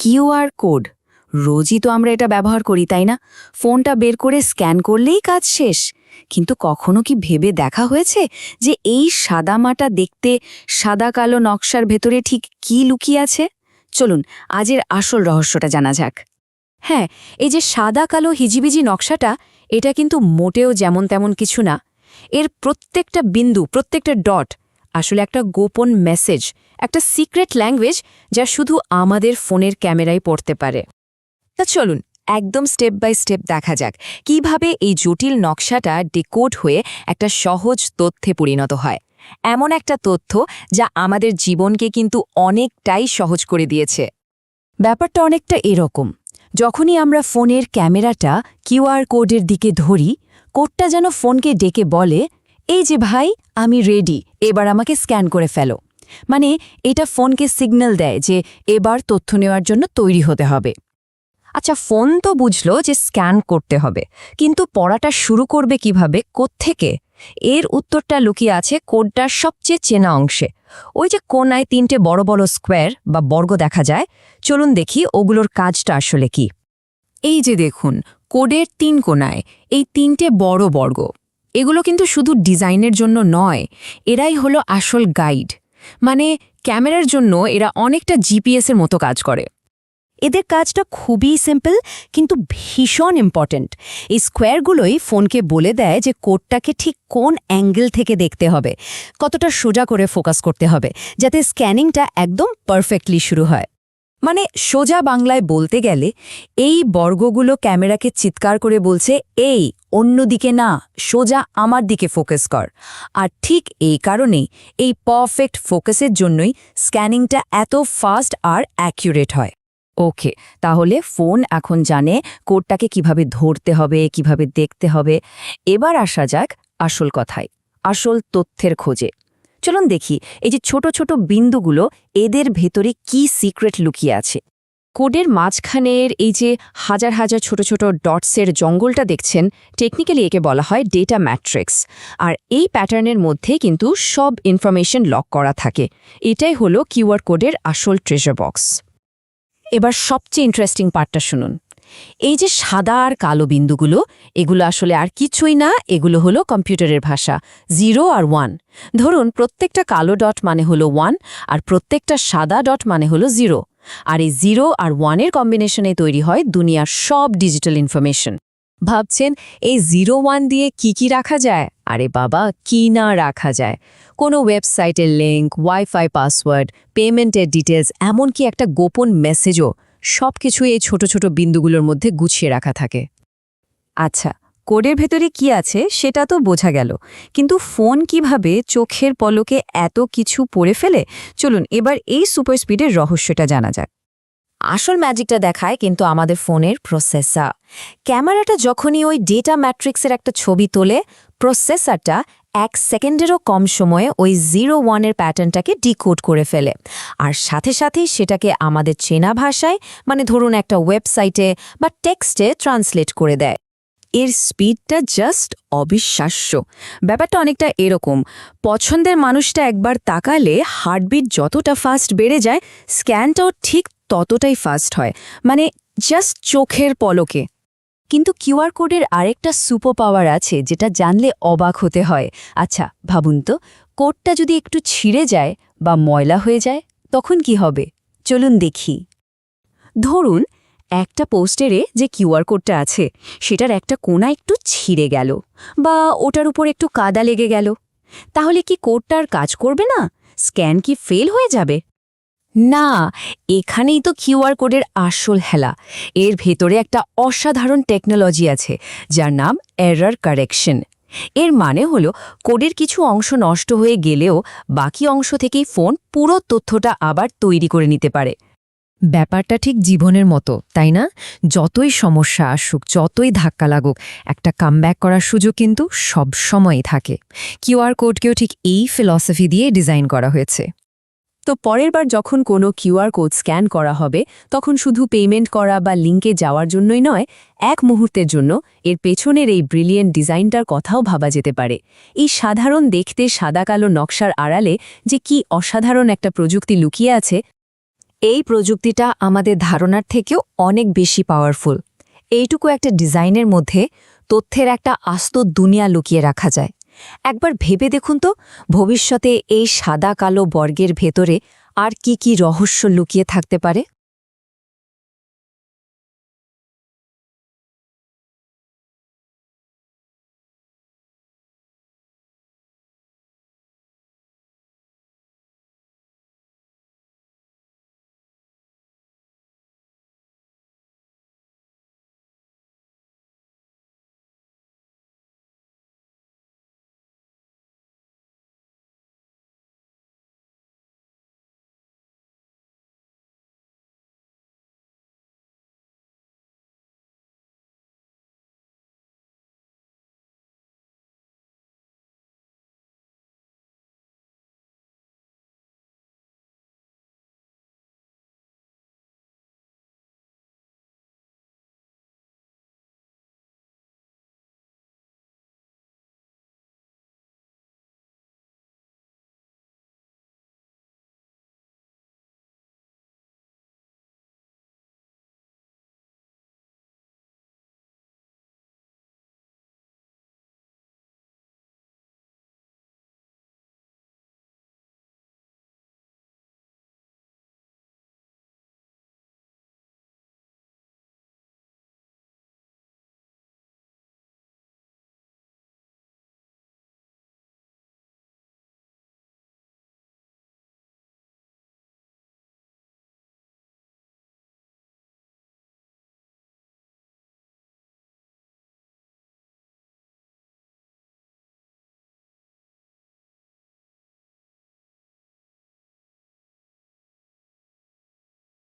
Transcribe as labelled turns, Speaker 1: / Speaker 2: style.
Speaker 1: QR code, রোজই তো আমরা এটা ব্যবহার করি, তাই না? ফোনটা বের করে স্ক্যান করলেই কাজ শেষ। কিন্তু কখনো কি ভেবে দেখা হয়েছে যে এই সাদামাটা দেখতে সাদা কালো নকশার ভেতরে ঠিক কি লুকিয়ে আছে? চলুন আজের আসল রহস্যটা জানা যাক। হ্যাঁ, এই যে সাদা কালো হিজিবিজি নকশাটা, এটা কিন্তু মোটেও যেমন তেমন কিছু না। এর প্রত্যেকটা বিন্দু, প্রত্যেকটা ডট আসলে একটা গোপন মেসেজ, একটা সিক্রেট ল্যাঙ্গুয়েজ যা শুধু আমাদের ফোনের ক্যামেরায় পড়তে পারে। তা চলুন একদম স্টেপ বাই স্টেপ দেখা যাক কিভাবে এই জটিল নকশাটা ডিকোড হয়ে একটা সহজ তথ্যে পরিণত হয়। এমন একটা তথ্য যা আমাদের জীবনকে কিন্তু অনেকটাই সহজ করে দিয়েছে। ব্যাপারটা অনেকটা এরকম, যখনই আমরা ফোনের ক্যামেরাটা কিউআর কোডের দিকে ধরি, কোডটা যেন ফোনকে ডেকে বলে, এই যে ভাই, আমি রেডি, এবার আমাকে স্ক্যান করে ফেলো। মানে এটা ফোনকে সিগন্যাল দেয় যে এবার তথ্য নেওয়ার জন্য তৈরি হতে হবে। আচ্ছা, ফোন তো বুঝলো যে স্ক্যান করতে হবে, কিন্তু পড়াটা শুরু করবে কিভাবে, কোত্থেকে? এর উত্তরটা লুকিয়ে আছে কোডটার সবচেয়ে চেনা অংশে। ওই যে কোনায় 3টে বড় বড় স্কোয়ার বা বর্গ দেখা যায়, চলুন দেখি ওগুলোর কাজটা আসলে কি। এই যে দেখুন, কোডের 3 কোনায় এই 3টে বড় বর্গ, এগুলো কিন্তু শুধু ডিজাইনের জন্য নয়, এরাই হলো আসল গাইড। মানে ক্যামেরার জন্য এরা অনেকটা জিপিএসের মতো কাজ করে। এদের কাজটা খুবই সিম্পল কিন্তু ভীষণ ইম্পর্ট্যান্ট। এই স্কোয়ারগুলোই ফোনকে বলে দেয় যে কোডটাকে ঠিক কোন অ্যাঙ্গেল থেকে দেখতে হবে, কতটা সোজা করে ফোকাস করতে হবে, যাতে স্ক্যানিংটা একদম পারফেক্টলি শুরু হয়। মানে সোজা বাংলায় বলতে গেলে এই বর্গগুলো ক্যামেরাকে চিৎকার করে বলছে, এই অন্যদিকে না, সোজা আমার দিকে ফোকাস কর। আর ঠিক এই কারণেই, এই পারফেক্ট ফোকাসের জন্যই স্ক্যানিংটা এত ফাস্ট আর অ্যাকিউরেট হয়। ওকে, তাহলে ফোন এখন জানে কোডটাকে কিভাবে ধরতে হবে, কিভাবে দেখতে হবে। এবার আসা যাক আসল কথায়, আসল তথ্যের খোঁজে। চলুন দেখি এই যে ছোট ছোট বিন্দুগুলো, এদের ভেতরে কি সিক্রেট লুকিয়ে আছে। কোডের মাঝখানের এই যে হাজার হাজার ছোট ছোট ডটসের জঙ্গলটা দেখছেন, টেকনিক্যালি একে বলা হয় ডেটা ম্যাট্রিক্স। আর এই প্যাটার্নের মধ্যে কিন্তু সব ইনফরমেশন লক করা থাকে। এটাই হলো কিউআর কোডের আসল ট্রেজার বক্স। এবার সবচেয়ে ইন্টারেস্টিং পার্টটা শুনুন। এই যে সাদা আর কালো বিন্দুগুলো, এগুলো আসলে আর কিছুই না, এগুলো হলো কম্পিউটারের ভাষা, 0 আর 1। ধরুন প্রত্যেকটা কালো ডট মানে হলো 1, আর প্রত্যেকটা সাদা ডট মানে হলো 0। আর এই 0 আর 1-এর কম্বিনেশনে তৈরি হয় দুনিয়ার সব ডিজিটাল ইনফরমেশন। ভাবছেন এই 0-1 দিয়ে কি রাখা যায়? আরে বাবা, কি না রাখা যায়! কোনো ওয়েবসাইটের লিঙ্ক, ওয়াইফাই পাসওয়ার্ড, পেমেন্টের ডিটেলস, এমনকি একটা গোপন মেসেজও, সবকিছুই এই ছোট ছোট বিন্দুগুলোর মধ্যে গুছিয়ে রাখা থাকে। আচ্ছা, কোডের ভেতরে কি আছে সেটা তো বোঝা গেল, কিন্তু ফোন কিভাবে চোখের পলকে এত কিছু পড়ে ফেলে? চলুন এবার এই সুপার স্পিডের রহস্যটা জানা যাক। আসল ম্যাজিকটা দেখায় কিন্তু আমাদের ফোনের প্রসেসর। ক্যামেরাটা যখনই ওই ডেটা ম্যাট্রিক্সের একটা ছবি তোলে, প্রসেসরটা 1 সেকেন্ডেরও কম সময়ে ওই 0-1-এর প্যাটার্নটাকে ডিকোড করে ফেলে। আর সাথে সাথেই সেটাকে আমাদের চেনা ভাষায়, মানে ধরুন একটা ওয়েবসাইটে বা টেক্সটে ট্রান্সলেট করে দেয়। এর স্পিডটা জাস্ট অবিশ্বাস্য। ব্যাপারটা অনেকটা এরকম, পছন্দের মানুষটা একবার তাকালে হার্টবিট যতটা ফাস্ট বেড়ে যায়, স্ক্যানটাও ঠিক ততটাই ফাস্ট হয়, মানে জাস্ট চোখের পলকে। কিন্তু কিউআর কোডের আরেকটা সুপার পাওয়ার আছে যেটা জানলে অবাক হতে হয়। আচ্ছা ভাবুন তো, কোডটা যদি একটু ছিঁড়ে যায় বা ময়লা হয়ে যায়, তখন কি হবে? চলুন দেখি। ধরুন একটা পোস্টারে যে কিউআর কোডটা আছে, সেটার একটা কোণা একটু ছিঁড়ে গেল, বা ওটার উপর একটু কাদা লেগে গেল, তাহলে কি কোডটা আর কাজ করবে না? স্ক্যান কি ফেল হয়ে যাবে? না, এখানেই তো কিউআর কোডের আসল হেলা। এর ভেতরে একটা অসাধারণ টেকনোলজি আছে যার নাম এরর কারেকশন। এর মানে হলো কোডের কিছু অংশ নষ্ট হয়ে গেলেও বাকি অংশ থেকেই ফোন পুরো তথ্যটা আবার তৈরি করে নিতে পারে। ব্যাপারটা ঠিক জীবনের মতো, তাই না? যতই সমস্যা আসুক, যতই ধাক্কা লাগুক, একটা কামব্যাক করার সুযোগ কিন্তু সব সময়ই থাকে। কিউআর কোডকেও ঠিক এই ফিলসফি দিয়ে ডিজাইন করা হয়েছে। তো পরের বার যখন কোনো কিউআর কোড স্ক্যান করা হবে, তখন শুধু পেমেন্ট করা বা লিঙ্কে যাওয়ার জন্যই নয়, এক মুহূর্তের জন্য এর পেছনের এই ব্রিলিয়েন্ট ডিজাইনটার কথাও ভাবা যেতে পারে। এই সাধারণ দেখতে সাদা কালো নকশার আড়ালে যে কি অসাধারণ একটা প্রযুক্তি লুকিয়ে আছে, এই প্রযুক্তিটা আমাদের ধারণার থেকেও অনেক বেশি পাওয়ারফুল। এইটুকু একটা ডিজাইনের মধ্যে তথ্যের একটা আস্ত দুনিয়া লুকিয়ে রাখা যায়। একবার ভেবে দেখুন তো, ভবিষ্যতে এই সাদা কালো বর্গের ভেতরে আর কি কি রহস্য লুকিয়ে থাকতে পারে।